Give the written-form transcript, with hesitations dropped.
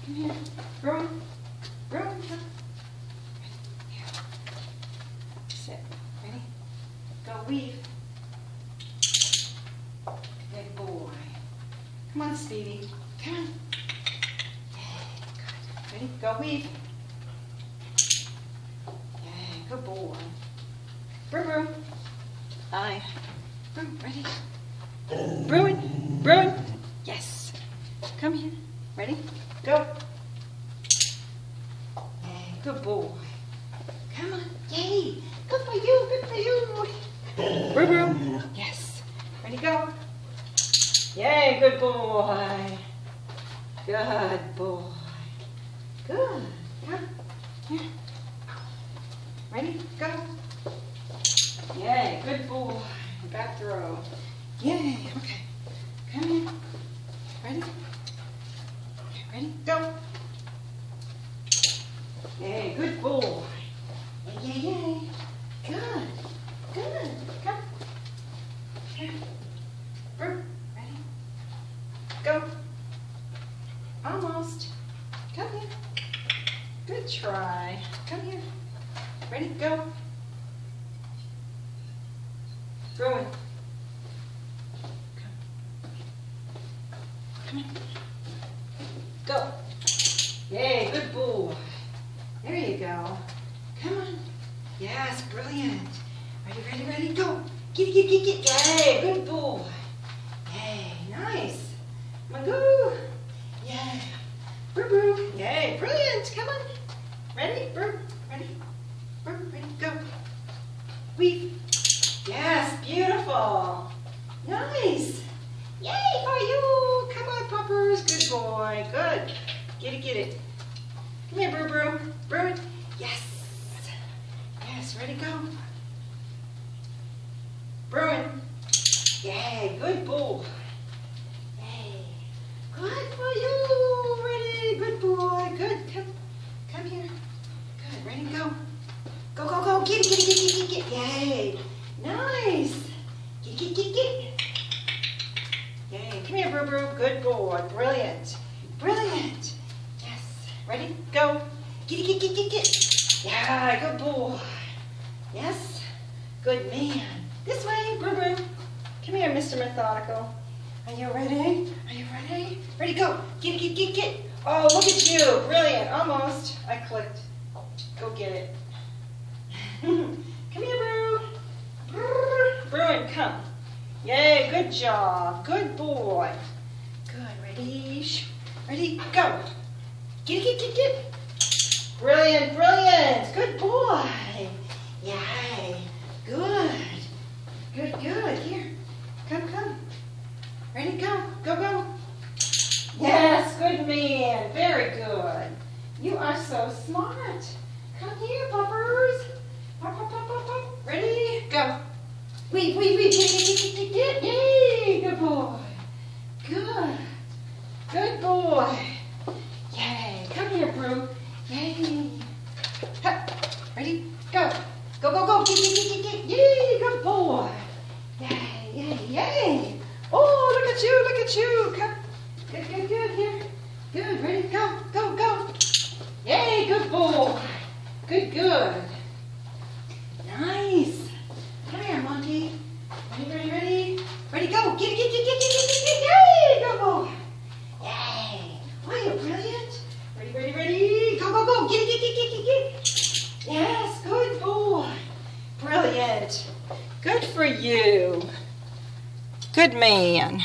Come here. Bruin. Bruin, come. Here. Sit. Ready? Go weave. Good boy. Come on, Stevie. Come on. Yay, good. Ready? Go weave. Yay, good boy. Bruin, Bruin. Aye. Bruin, ready? Bruin, Bruin. Yes. Come here. Ready? Go. Yay, good boy. Come on. Yay. Good for you. Good for you. Bruin, Bruin. Yes. Ready? Go. Yay, good boy. Good boy. Good. Come. Here. Ready? Go. Yay, good boy. Back throw. Yay, okay. Come here. Ready? Okay, ready? Go. Yay, good boy. Yay, yay, yay. Good. Good. Come. Here. Ready? Go. Almost. Come here. Good try. Come here. Ready? Go. Bruin. Come on. Go. Yay, good boy. There you go. Come on. Yes, brilliant. Ready, ready, ready, go. Get, get, get, get. Yay, good boy. Yay, nice. Come on, go. Yay. Broo, broo. Yay, brilliant. Come on. Ready, broo. Ready. Broo, ready, go. Weave. Yes, beautiful. Nice. Yay for you. Come on, puppers. Good boy. Good. Get it, get it. Come here, Brew, Brew. Brew. Yes. Yes, ready, go. Bruin. Yay, good boy. Yay. Good for you. Ready, good boy. Good. Come here. Good. Ready, go. Go, go, go. Get it, get it, get it, get it, get it. Yay. Nice. Get, get, get, get. Yay. Come here, Brew, Brew. Good boy. Brilliant. Brilliant. Yes. Ready? Go. Get it, get, get, get, get. Yeah, good boy. Yes. Good man. This way, Brew, Brew. Come here, Mr. Methodical. Are you ready? Are you ready? Ready, go. Get it, get, get, get. Oh, look at you. Brilliant. Almost. I clicked. Go get it. Come here, Brew. Bruin, come. Yay, good job. Good boy. Good. Ready? Ready? Go. Get, get, get, get. Brilliant, brilliant. Good boy. Yay. Good. Good, good. Here. Come, come. Ready? Go. Go, go. Yes, good man. Very good. You are so smart. Come here, puppers. Pop, pop, pop, pop, pop. Ready? Go. Weave, weave, weave. Get, get, get, get, get. Yay. Good boy. Good. Good boy. Yay. Come here, Brew. Yay. Ha. Ready? Go. Go, go, go. Get, get, get, get, get. Yay. Good boy. Yay, yay, yay. Oh, look at you. Look at you. Come. Good, good, good. Here. Good. Ready? Go, go, go. Yay. Good boy. Good, good. Nice. Come here, Monty. Ready, ready, ready? Ready, go. Get it, get, get, get, get, get, get, get. Yay. Good boy. Yay. Oh, you're brilliant. Ready, ready, ready? Go, go, go. Get it, get, get, get, get, get. Yes, good boy. Brilliant. Good for you. Good man.